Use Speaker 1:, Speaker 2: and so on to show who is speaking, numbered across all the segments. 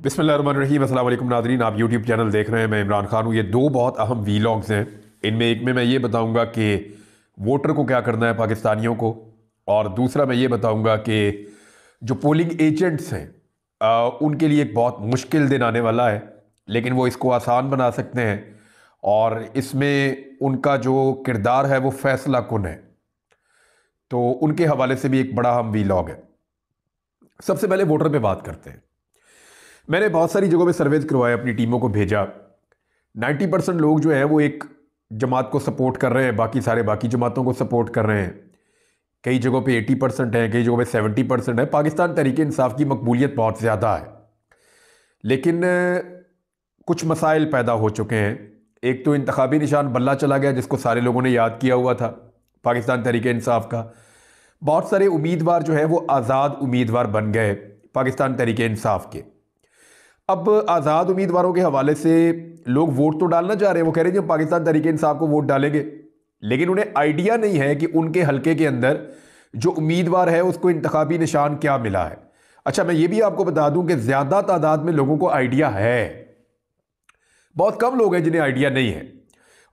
Speaker 1: बिस्मिल्लाहिर्रहमानिर्रहीम। अस्सलाम वालेकुम नाज़रीन, आप यूट्यूब चैनल देख रहे हैं। मैं इमरान खान हूँ। ये दो बहुत अहम वीलॉग्स हैं। इनमें एक में मैं ये बताऊँगा कि वोटर को क्या करना है पाकिस्तानियों को, और दूसरा मैं ये बताऊँगा कि जो पोलिंग एजेंट्स हैं उनके लिए एक बहुत मुश्किल दिन आने वाला है, लेकिन वो इसको आसान बना सकते हैं और इसमें उनका जो किरदार है वो फैसला कुन है। तो उनके हवाले से भी एक बड़ा अहम वीलॉग है। सबसे पहले वोटर पे बात करते हैं। मैंने बहुत सारी जगहों पे सर्वेज करवाए, अपनी टीमों को भेजा। 90% लोग जो हैं वो एक जमात को सपोर्ट कर रहे हैं, बाकी सारे बाकी जमातों को सपोर्ट कर रहे हैं। कई जगहों पे 80% है, कई जगहों पे 70% है। पाकिस्तान तहरीक इंसाफ की मकबूलियत बहुत ज़्यादा है, लेकिन कुछ मसाइल पैदा हो चुके हैं। एक तो इंतखाबी निशान बल्ला चला गया, जिसको सारे लोगों ने याद किया हुआ था पाकिस्तान तहरीक इंसाफ का। बहुत सारे उम्मीदवार जो हैं वो आज़ाद उम्मीदवार बन गए पाकिस्तान तहरीक इंसाफ के। अब आज़ाद उम्मीदवारों के हवाले से लोग वोट तो डालना चाह रहे हैं। वो कह रहे हैं कि पाकिस्तान तहरीक इंसाफ को वोट डालेंगे, लेकिन उन्हें आइडिया नहीं है कि उनके हलके के अंदर जो उम्मीदवार है उसको इंतखाबी निशान क्या मिला है। अच्छा, मैं ये भी आपको बता दूं कि ज़्यादा तादाद में लोगों को आइडिया है, बहुत कम लोग हैं जिन्हें आइडिया नहीं है।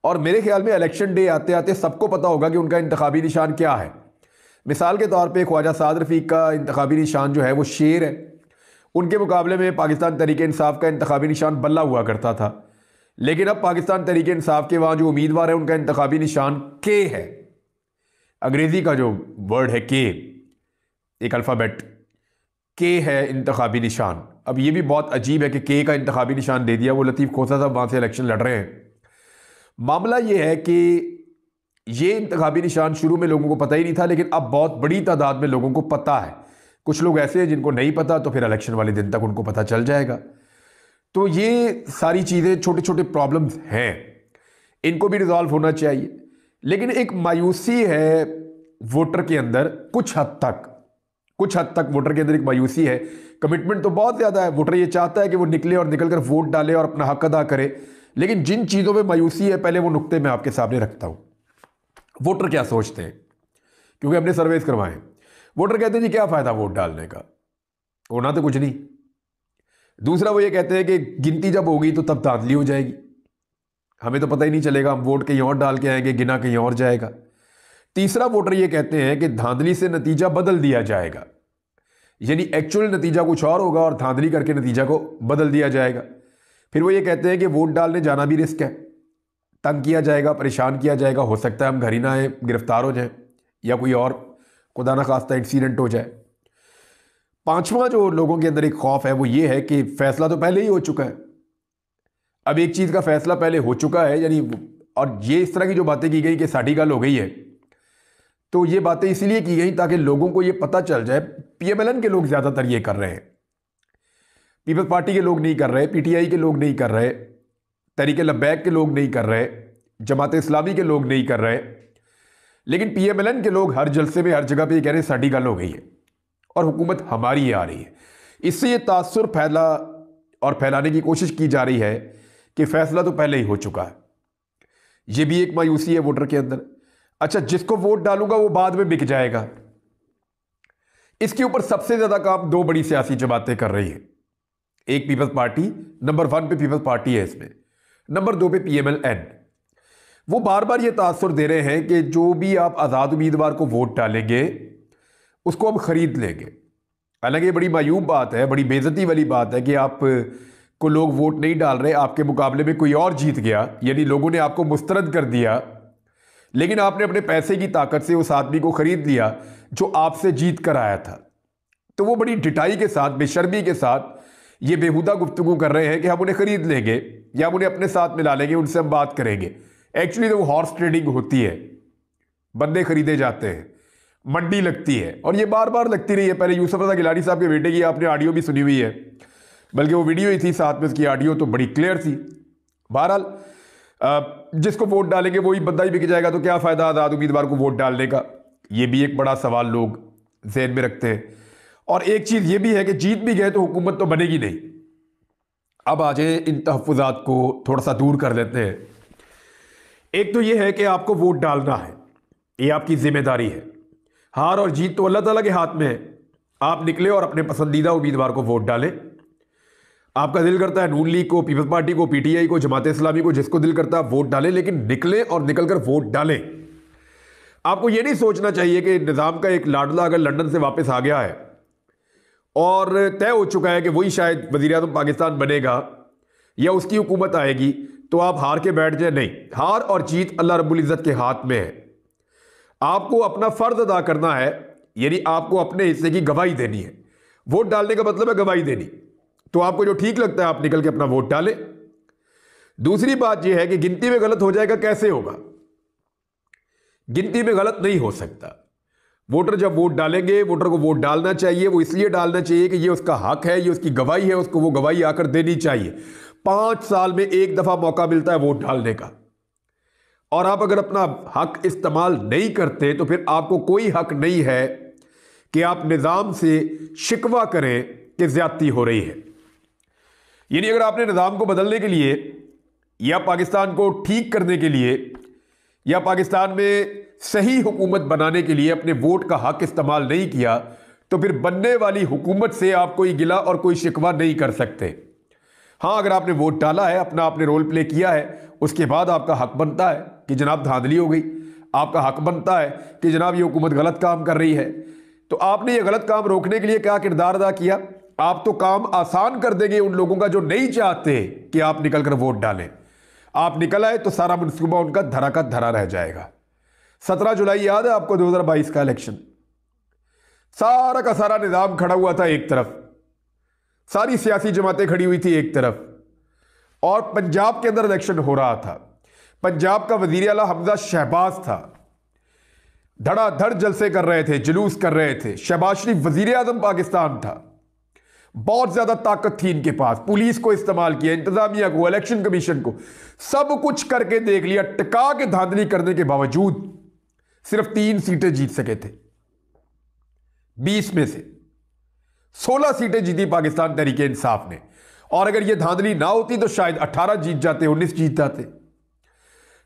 Speaker 1: और मेरे ख्याल में इलेक्शन डे आते आते सबको पता होगा कि उनका इंतखाबी निशान क्या है। मिसाल के तौर पर ख्वाजा साद रफ़ीक का इंतखाबी निशान जो है वो शेर है। उनके मुकाबले में पाकिस्तान तहरीक इंसाफ का इंतखाबी निशान बल्ला हुआ करता था, लेकिन अब पाकिस्तान तहरीक इंसाफ के वहाँ जो उम्मीदवार है उनका इंतखाबी निशान के है। अंग्रेज़ी का जो वर्ड है के, एक अल्फ़ाबेट के है इंतखाबी निशान। अब ये भी बहुत अजीब है कि के का इंतखाबी निशान दे दिया। वो लतीफ़ खोसा साहब वहाँ से इलेक्शन लड़ रहे हैं। मामला ये है कि ये इंतखाबी निशान शुरू में लोगों को पता ही नहीं था, लेकिन अब बहुत बड़ी तादाद में लोगों को पता है। कुछ लोग ऐसे हैं जिनको नहीं पता, तो फिर इलेक्शन वाले दिन तक उनको पता चल जाएगा। तो ये सारी चीज़ें छोटे छोटे प्रॉब्लम्स हैं, इनको भी रिजॉल्व होना चाहिए। लेकिन एक मायूसी है वोटर के अंदर, कुछ हद तक वोटर के अंदर एक मायूसी है। कमिटमेंट तो बहुत ज़्यादा है। वोटर ये चाहता है कि वो निकले और निकल कर वोट डाले और अपना हक अदा करे, लेकिन जिन चीज़ों में मायूसी है पहले वो नुक्ते मैं आपके सामने रखता हूँ। वोटर क्या सोचते हैं, क्योंकि हमने सर्वेस करवाए। वोटर कहते हैं जी क्या फ़ायदा वोट डालने का, होना तो कुछ नहीं। दूसरा, वो ये कहते हैं कि गिनती जब होगी तो तब धांधली हो जाएगी, हमें तो पता ही नहीं चलेगा, हम वोट कहीं और डाल के आएंगे, गिना कहीं और जाएगा। तीसरा, वोटर ये कहते हैं कि धांधली से नतीजा बदल दिया जाएगा, यानी एक्चुअल नतीजा कुछ और होगा और धांधली करके नतीजा को बदल दिया जाएगा। फिर वो ये कहते हैं कि वोट डालने जाना भी रिस्क है, तंग किया जाएगा, परेशान किया जाएगा, हो सकता है हम घर ही ना आए, गिरफ्तार हो जाए या कोई और खुदा ना खास्ता इंसिडेंट हो जाए। पांचवा जो लोगों के अंदर एक खौफ है वो ये है कि फैसला तो पहले ही हो चुका है। अब एक चीज़ का फैसला पहले हो चुका है, यानी और ये इस तरह की जो बातें की गई कि साड़ी गल हो गई है, तो ये बातें इसलिए की गई ताकि लोगों को ये पता चल जाए। पीएमएलएन के लोग ज़्यादातर ये कर रहे हैं, पीपल्स पार्टी के लोग नहीं कर रहे, पीटीआई के लोग नहीं कर रहे, तहरीक लब्बैक के लोग नहीं कर रहे, जमात इस्लामी के लोग नहीं कर रहे, लेकिन पीएमएलएन के लोग हर जलसे में हर जगह पे ये कह रहे हैं साड़ी गल हो गई है और हुकूमत हमारी ही आ रही है। इससे ये तासुर फैला और फैलाने की कोशिश की जा रही है कि फैसला तो पहले ही हो चुका है। ये भी एक मायूसी है वोटर के अंदर। अच्छा, जिसको वोट डालूंगा वो बाद में बिक जाएगा, इसके ऊपर सबसे ज्यादा काम दो बड़ी सियासी जमातें कर रही है। एक पीपल्स पार्टी, नंबर 1 पे पीपल्स पार्टी है इसमें, नंबर 2 पे पीएमएलएन। वो बार बार ये तासुर दे रहे हैं कि जो भी आप आज़ाद उम्मीदवार को वोट डालेंगे उसको हम खरीद लेंगे। हालांकि ये बड़ी मायूब बात है, बड़ी बेइज्जती वाली बात है कि आप को लोग वोट नहीं डाल रहे, आपके मुकाबले में कोई और जीत गया, यानी लोगों ने आपको मुस्तरद कर दिया, लेकिन आपने अपने पैसे की ताकत से उस आदमी को खरीद लिया जो आपसे जीत कर आया था। तो वो बड़ी ढिठाई के साथ, बेशर्मी के साथ ये बेहुदा गुफ्तगू कर रहे हैं कि हम उन्हें खरीद लेंगे या हम उन्हें अपने साथ मिला लेंगे, उनसे हम बात करेंगे। एक्चुअली तो वो हॉर्स ट्रेडिंग होती है, बंदे खरीदे जाते हैं, मंडी लगती है, और ये बार बार लगती रही है। पहले यूसुफ रज़ा गिलानी साहब के बेटे की आपने ऑडियो भी सुनी हुई है, बल्कि वो वीडियो ही थी साथ में, उसकी ऑडियो तो बड़ी क्लियर थी। बहरहाल जिसको वोट डालेंगे वही बंदा ही बिक जाएगा, तो क्या फ़ायदा आज़ाद उम्मीदवार को वोट डालने का। ये भी एक बड़ा सवाल लोग जहन में रखते हैं। और एक चीज़ ये भी है कि जीत भी गए तो हुकूमत तो बनेगी नहीं। अब आ जाए इन तहफ़्फ़ुज़ात को थोड़ा सा दूर कर लेते हैं। एक तो ये है कि आपको वोट डालना है, ये आपकी जिम्मेदारी है। हार और जीत तो अल्लाह ताला के हाथ में है। आप निकले और अपने पसंदीदा उम्मीदवार को वोट डालें। आपका दिल करता है नून लीग को, पीपल्स पार्टी को, पीटीआई को, जमात इस्लामी को, जिसको दिल करता है वोट डालें, लेकिन निकलें और निकलकर वोट डालें। आपको यह नहीं सोचना चाहिए कि निजाम का एक लाडला अगर लंदन से वापस आ गया है और तय हो चुका है कि वही शायद वजीर आज़म पाकिस्तान बनेगा या उसकी हुकूमत आएगी, तो आप हार के बैठ जाए। नहीं, हार और जीत अल्लाह रब्बुल इज़्ज़त के हाथ में है। आपको अपना फर्ज अदा करना है, यानी आपको अपने हिस्से की गवाही देनी है। वोट डालने का मतलब है गवाही देनी। तो आपको जो ठीक लगता है आप निकल के अपना वोट डालें। दूसरी बात यह है कि गिनती में गलत हो जाएगा, कैसे होगा? गिनती में गलत नहीं हो सकता। वोटर जब वोट डालेंगे, वोटर को वोट डालना चाहिए, वो इसलिए डालना चाहिए कि ये उसका हक है, ये उसकी गवाही है, उसको वो गवाही आकर देनी चाहिए। 5 साल में एक दफा मौका मिलता है वोट डालने का, और आप अगर अपना हक इस्तेमाल नहीं करते तो फिर आपको कोई हक नहीं है कि आप निजाम से शिकवा करें कि ज्यादती हो रही है। यानी अगर आपने निजाम को बदलने के लिए या पाकिस्तान को ठीक करने के लिए या पाकिस्तान में सही हुकूमत बनाने के लिए अपने वोट का हक इस्तेमाल नहीं किया, तो फिर बनने वाली हुकूमत से आप कोई गिला और कोई शिकवा नहीं कर सकते। हाँ, अगर आपने वोट डाला है, अपना आपने रोल प्ले किया है, उसके बाद आपका हक बनता है कि जनाब धांधली हो गई। आपका हक बनता है कि जनाब ये हुकूमत गलत काम कर रही है। तो आपने ये गलत काम रोकने के लिए क्या किरदार अदा किया? आप तो काम आसान कर देंगे उन लोगों का जो नहीं चाहते कि आप निकल कर वोट डालें। आप निकल आए तो सारा मनसूबा उनका धरा का धरा रह जाएगा। 17 जुलाई याद है आपको, 2022 का इलेक्शन? सारा का सारा निजाम खड़ा हुआ था एक तरफ, सारी सियासी जमातें खड़ी हुई थी एक तरफ, और पंजाब के अंदर इलेक्शन हो रहा था। पंजाब का वजीर आला हमजा शहबाज था, धड़ाधड़ जलसे कर रहे थे, जुलूस कर रहे थे। शहबाज शरीफ वजीर आजम पाकिस्तान था, बहुत ज्यादा ताकत थी इनके पास। पुलिस को इस्तेमाल किया, इंतजामिया को, इलेक्शन कमीशन को, सब कुछ करके देख लिया। टिका के धांधली करने के बावजूद सिर्फ 3 सीटें जीत सके थे। 20 में से 16 सीटें जीती पाकिस्तान तहरीके इंसाफ ने, और अगर यह धांधली ना होती तो शायद 18 जीत जाते, 19 जीत जाते।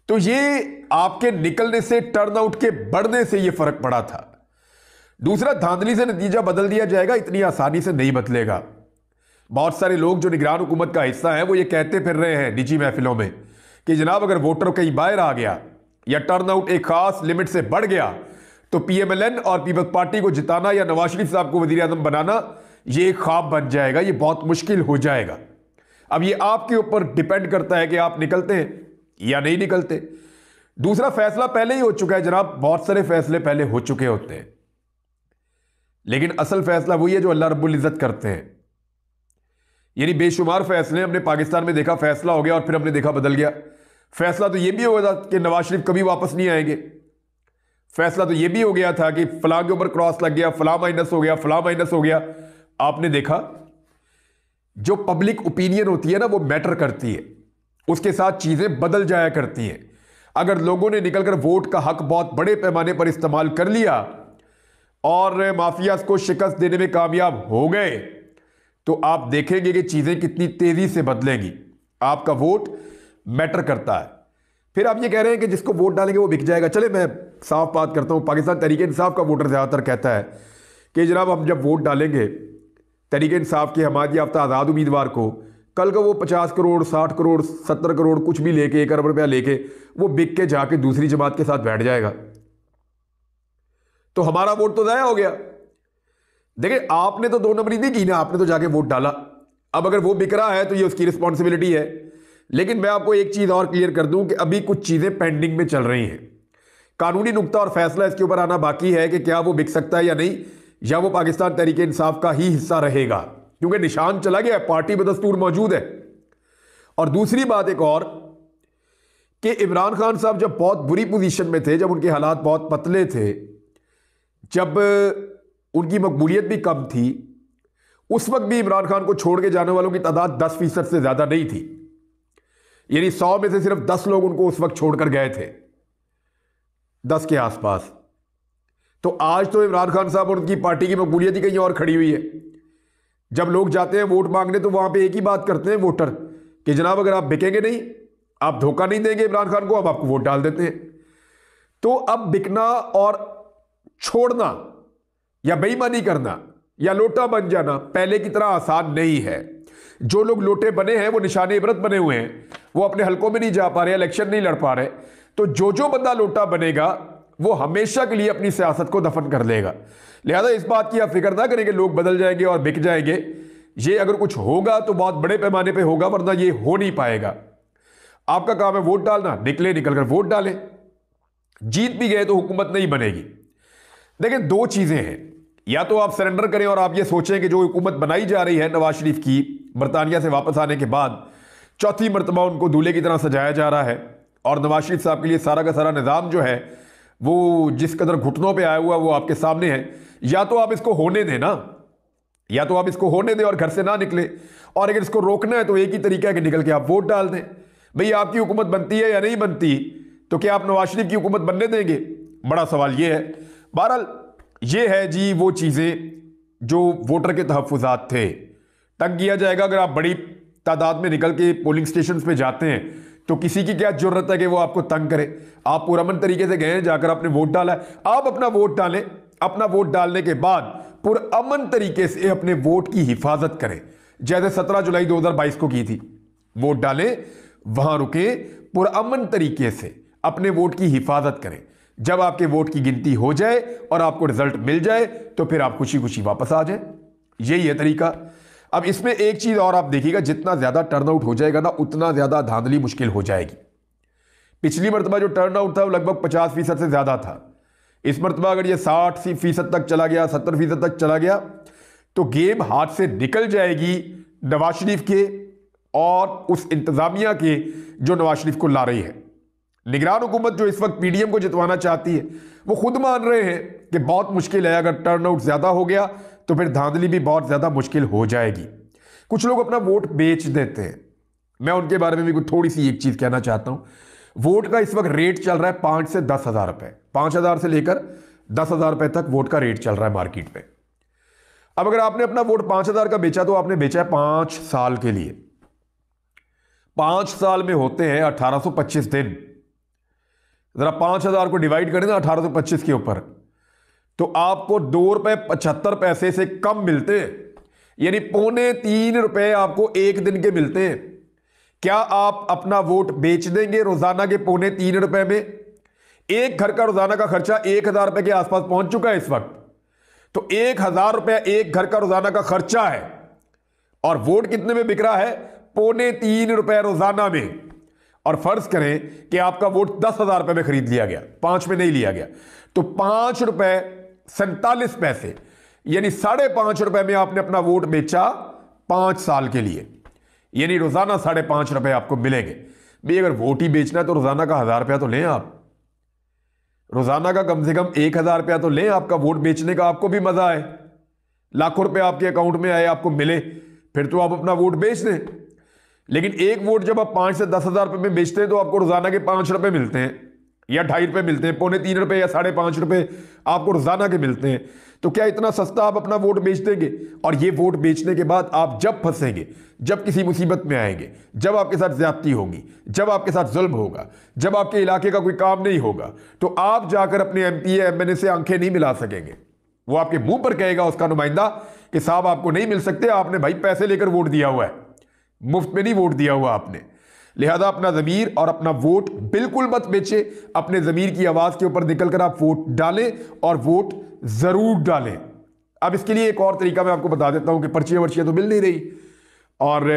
Speaker 1: तो ये आपके निकलने से, टर्नआउट के बढ़ने से यह फर्क पड़ा था। दूसरा, धांधली से नतीजा बदल दिया जाएगा, इतनी आसानी से नहीं बदलेगा। बहुत सारे लोग जो निगरान हुकूमत का हिस्सा हैं वो ये कहते फिर रहे हैं निजी महफिलों में कि जनाब अगर वोटर कहीं बाहर आ गया या टर्नआउट एक खास लिमिट से बढ़ गया तो पीएमएलएन और पीपल्स पार्टी को जिताना या नवाज शरीफ साहब को वजीर आजम बनाना ये एक ख्वाब बन जाएगा, ये बहुत मुश्किल हो जाएगा। अब ये आपके ऊपर डिपेंड करता है कि आप निकलते हैं या नहीं निकलते। दूसरा, फैसला पहले ही हो चुका है जनाब, बहुत सारे फैसले पहले हो चुके होते हैं, लेकिन असल फैसला वही है जो अल्लाह रब्बुल इज़्ज़त करते हैं। यानी बेशुमार फैसले हमने पाकिस्तान में देखा, फैसला हो गया और फिर हमने देखा बदल गया। फैसला तो यह भी हो गया था कि नवाज शरीफ कभी वापस नहीं आएंगे। फैसला तो यह भी हो गया था कि फलां के ऊपर क्रॉस लग गया, फलां माइनस हो गया, फलां माइनस हो गया। आपने देखा जो पब्लिक ओपिनियन होती है ना, वो मैटर करती है, उसके साथ चीजें बदल जाया करती हैं। अगर लोगों ने निकलकर वोट का हक बहुत बड़े पैमाने पर इस्तेमाल कर लिया और माफियाज को शिकस्त देने में कामयाब हो गए, तो आप देखेंगे कि चीजें कितनी तेजी से बदलेंगी। आपका वोट मैटर करता है। फिर आप ये कह रहे हैं कि जिसको वोट डालेंगे वो बिक जाएगा। चले, मैं साफ बात करता हूं, पाकिस्तान तहरीके इंसाफ का वोटर ज्यादातर कहता है कि जनाब हम जब वोट डालेंगे तहरीके इंसाफ के हमायत याफ्ता आज़ाद उम्मीदवार को, कल का वो 50 करोड़, 60 करोड़, 70 करोड़ कुछ भी लेके, 1 अरब रुपया लेके वो बिक के जाके दूसरी जमात के साथ बैठ जाएगा, तो हमारा वोट तो ज़ाया हो गया। देखिए, आपने तो 2 नंबरी नहीं की ना, आपने तो जाके वोट डाला। अब अगर वो बिक रहा है तो ये उसकी रिस्पॉन्सिबिलिटी है। लेकिन मैं आपको एक चीज और क्लियर कर दूं कि अभी कुछ चीजें पेंडिंग में चल रही हैं। कानूनी नुक्ता और फैसला इसके ऊपर आना बाकी है कि क्या वो बिक सकता है या नहीं, या वो पाकिस्तान तहरीके इंसाफ का ही हिस्सा रहेगा, क्योंकि निशान चला गया, पार्टी बदस्तूर मौजूद है। और दूसरी बात एक और कि इमरान खान साहब जब बहुत बुरी पोजीशन में थे, जब उनके हालात बहुत पतले थे, जब उनकी मकबूलियत भी कम थी, उस वक्त भी इमरान खान को छोड़ के जाने वालों की तादाद 10% से ज्यादा नहीं थी। यानी 100 में से सिर्फ 10 लोग उनको उस वक्त छोड़कर गए थे, 10 के आसपास। तो आज तो इमरान खान साहब और उनकी पार्टी की मकबूलियत ही कहीं और खड़ी हुई है। जब लोग जाते हैं वोट मांगने तो वहां पे एक ही बात करते हैं वोटर कि जनाब अगर आप बिकेंगे नहीं, आप धोखा नहीं देंगे इमरान खान को, हम आपको वोट डाल देते हैं। तो अब बिकना और छोड़ना या बेईमानी करना या लोटा बन जाना पहले की तरह आसान नहीं है। जो लोग लोटे बने हैं वो निशाने इबरत बने हुए हैं, वो अपने हलकों में नहीं जा पा रहे, इलेक्शन नहीं लड़ पा रहे। तो जो बंदा लोटा बनेगा वो हमेशा के लिए अपनी सियासत को दफन कर लेगा। लिहाजा इस बात की आप फिक्र ना करें कि लोग बदल जाएंगे और बिक जाएंगे। ये अगर कुछ होगा तो बहुत बड़े पैमाने पे होगा, वरना ये हो नहीं पाएगा। आपका काम है वोट डालना, निकलकर वोट डालें। जीत भी गए तो हुकूमत नहीं बनेगी। देखिए, दो चीजें हैं, या तो आप सरेंडर करें और आप ये सोचें कि जो हुकूमत बनाई जा रही है नवाज शरीफ की, बरतानिया से वापस आने के बाद चौथी मरतबा उनको दूल्हे की तरह सजाया जा रहा है और नवाज शरीफ साहब के लिए सारा का सारा निज़ाम जो है वो जिस कदर घुटनों पे आया हुआ वो आपके सामने है। या तो आप इसको होने दें ना, या तो आप इसको होने दें और घर से ना निकले, और अगर इसको रोकना है तो एक ही तरीका है कि निकल के आप वोट डाल दें। भाई, आपकी हुकूमत बनती है या नहीं बनती, तो क्या आप नवाज शरीफ की हुकूमत बनने देंगे? बड़ा सवाल ये है। बहरहाल ये है जी वो चीज़ें जो वोटर के तहफ़्फ़ुज़ात थे। तंग किया जाएगा अगर आप बड़ी तादाद में निकल के पोलिंग स्टेशन पे जाते हैं, तो किसी की क्या जरूरत है कि वो आपको तंग करे। आप पुरअमन तरीके से गए हैं, जाकर आपने वोट डाला है, आप अपना वोट डालें। अपना वोट डालने के बाद पुरअमन तरीके से अपने वोट की हिफाजत करें, जैसे 17 जुलाई 2022 को की थी। वोट डालें, वहां रुके, पुरअमन तरीके से अपने वोट की हिफाजत करें। जब आपके वोट की गिनती हो जाए और आपको रिजल्ट मिल जाए तो फिर आप खुशी खुशी वापस आ जाए। यही है तरीका। अब इसमें एक चीज और आप देखिएगा, जितना ज्यादा टर्नआउट हो जाएगा ना, उतना ज्यादा धांधली मुश्किल हो जाएगी। पिछली मरतबा जो टर्नआउट था वो लगभग 50% से ज्यादा था। इस मरतबा अगर ये 60% तक चला गया, 70% तक चला गया, तो गेम हाथ से निकल जाएगी नवाज शरीफ के और उस इंतजामिया के जो नवाज शरीफ को ला रही है। निगरान हुकूमत जो इस वक्त पीडीएम को जितवाना चाहती है, वो खुद मान रहे हैं कि बहुत मुश्किल है। अगर टर्नआउट ज्यादा हो गया तो फिर धांधली भी बहुत ज्यादा मुश्किल हो जाएगी। कुछ लोग अपना वोट बेच देते हैं, मैं उनके बारे में भी कुछ थोड़ी सी एक चीज कहना चाहता हूं। वोट का इस वक्त रेट चल रहा है 5 से 10 हजार रुपए, 5,000 से लेकर 10,000 रुपए तक वोट का रेट चल रहा है मार्केट में। अब अगर आपने अपना वोट 5,000 का बेचा तो आपने बेचा है 5 साल के लिए। 5 साल में होते हैं 1825 दिन। जरा 5,000 को डिवाइड करें ना 1825 के ऊपर, तो आपको ₹2.75 से कम मिलते हैं, यानी ₹2.75 आपको एक दिन के मिलते हैं। क्या आप अपना वोट बेच देंगे रोजाना के ₹3.25 में? एक घर का रोजाना का खर्चा 1,000 रुपए के आसपास पहुंच चुका है इस वक्त। तो 1,000 रुपए एक घर का रोजाना का खर्चा है, और वोट कितने में बिक रहा है? ₹3.25 रोजाना में। और फर्ज करें कि आपका वोट 10,000 रुपए में खरीद लिया गया, 5 में नहीं लिया गया, तो ₹5.47, यानी ₹5.5 में आपने अपना वोट बेचा 5 साल के लिए, यानी रोजाना ₹5.5 आपको मिलेंगे। भाई, अगर वोट ही बेचना है तो रोजाना का 1,000 तो लें आप, रोजाना का कम से कम 1,000 तो लें। आपका वोट बेचने का आपको भी मजा आए, लाखों रुपए आपके अकाउंट में आए, आपको मिले, फिर तो आप अपना वोट बेच दें। लेकिन एक वोट जब आप 5 से 10,000 रुपए में बेचते हैं तो आपको रोजाना के ₹5 मिलते हैं, या ₹2.5 मिलते हैं, ₹2.25 या ₹5.5 आपको रोजाना के मिलते हैं। तो क्या इतना सस्ता आप अपना वोट बेच देंगे? और ये वोट बेचने के बाद आप जब फंसेंगे, जब किसी मुसीबत में आएंगे, जब आपके साथ ज्यादती होगी, जब आपके साथ जुल्म होगा, जब आपके इलाके का कोई काम नहीं होगा, तो आप जाकर अपने एमपी या एमएनए से आंखें नहीं मिला सकेंगे। वो आपके मुंह पर कहेगा उसका नुमाइंदा कि साहब आपको नहीं मिल सकते, आपने भाई पैसे लेकर वोट दिया हुआ है, मुफ्त में नहीं वोट दिया हुआ आपने। लिहाजा अपना ज़मीर और अपना वोट बिल्कुल मत बेचे। अपने ज़मीर की आवाज़ के ऊपर निकलकर आप वोट डालें, और वोट ज़रूर डालें। अब इसके लिए एक और तरीका मैं आपको बता देता हूं कि पर्चियां वर्चियां तो मिल नहीं रही, और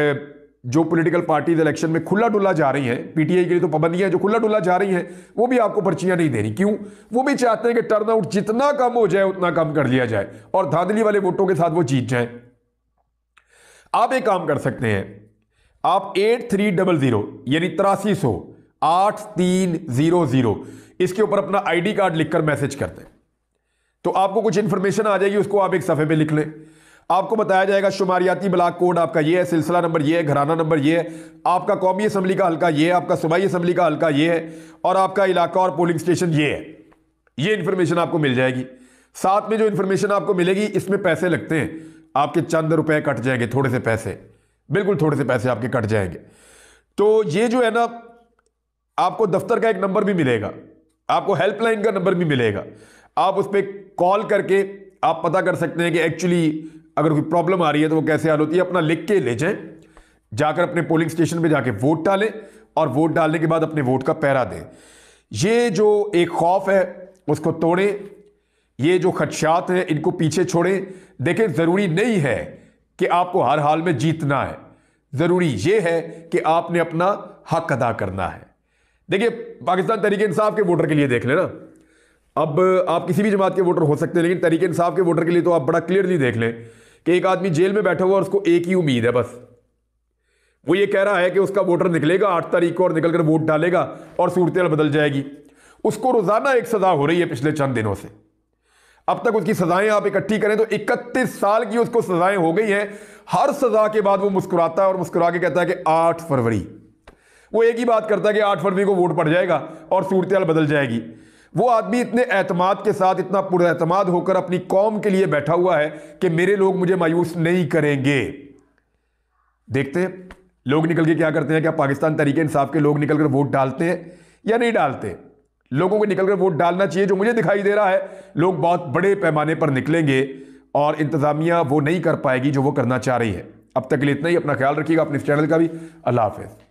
Speaker 1: जो पॉलिटिकल पार्टीज इलेक्शन में खुला डुला जा रही हैं, पीटीआई के लिए तो पाबंदियां, जो खुला डुला जा रही हैं वो भी आपको पर्चियां नहीं दे रही। क्यों? वो भी चाहते हैं कि टर्नआउट जितना कम हो जाए उतना कम कर लिया जाए और धांधली वाले वोटों के साथ वो जीत जाए। आप एक काम कर सकते हैं, आप 8300 यानी 8300 8300 इसके ऊपर अपना आईडी कार्ड लिखकर मैसेज करते हैं, तो आपको कुछ इंफॉर्मेशन आ जाएगी, उसको आप एक सफ़े पे लिख लें। आपको बताया जाएगा शुमारियाती ब्लॉक कोड आपका ये है, सिलसिला नंबर ये है, घराना नंबर ये है, आपका कौमी असम्बली का हल्का ये है, आपका सूबाई असम्बली का हल्का ये है, और आपका इलाका और पोलिंग स्टेशन ये है। ये इंफॉर्मेशन आपको मिल जाएगी। साथ में जो इंफॉर्मेशन आपको मिलेगी इसमें पैसे लगते हैं, आपके चंद रुपए कट जाएंगे, थोड़े से पैसे, बिल्कुल थोड़े से पैसे आपके कट जाएंगे। तो ये जो है ना, आपको दफ्तर का एक नंबर भी मिलेगा, आपको हेल्पलाइन का नंबर भी मिलेगा। आप उस पर कॉल करके आप पता कर सकते हैं कि एक्चुअली अगर कोई प्रॉब्लम आ रही है तो वो कैसे हल होती है। अपना लिख के ले जाएं, जाकर अपने पोलिंग स्टेशन पे जाके वोट डालें और वोट डालने के बाद अपने वोट का पहरा दें। ये जो एक खौफ है उसको तोड़ें, ये जो खदशात हैं इनको पीछे छोड़ें। देखें, ज़रूरी नहीं है कि आपको हर हाल में जीतना है, ज़रूरी ये है कि आपने अपना हक अदा करना है। देखिए, पाकिस्तान तहरीक इंसाफ के वोटर के लिए देख लेना, अब आप किसी भी जमात के वोटर हो सकते हैं, लेकिन तहरीक इंसाफ के वोटर के लिए तो आप बड़ा क्लियरली देख लें कि एक आदमी जेल में बैठा हुआ और उसको एक ही उम्मीद है, बस वो ये कह रहा है कि उसका वोटर निकलेगा 8 तारीख को और निकलकर वोट डालेगा और सूरत बदल जाएगी। उसको रोजाना एक सजा हो रही है पिछले चंद दिनों से। अब तक उसकी सजाएं आप इकट्ठी करें तो 31 साल की उसको सजाएं हो गई हैं। हर सजा के बाद वो मुस्कुराता है और मुस्कुरा के कहता है कि 8 फरवरी, वो एक ही बात करता है कि 8 फरवरी को वोट पड़ जाएगा और सूरत बदल जाएगी। वो आदमी इतने एतमाद के साथ, इतना पुरएतमाद होकर अपनी कौम के लिए बैठा हुआ है कि मेरे लोग मुझे मायूस नहीं करेंगे। देखते हैं लोग निकल के क्या करते हैं। क्या पाकिस्तान तहरीक इंसाफ के लोग निकलकर वोट डालते हैं या नहीं डालते? लोगों को निकलकर वोट डालना चाहिए। जो मुझे दिखाई दे रहा है, लोग बहुत बड़े पैमाने पर निकलेंगे और इंतजामिया वो नहीं कर पाएगी जो वो करना चाह रही है। अब तक के लिए इतना ही। अपना ख्याल रखिएगा, अपने इस चैनल का भी। अल्लाह हाफिज़।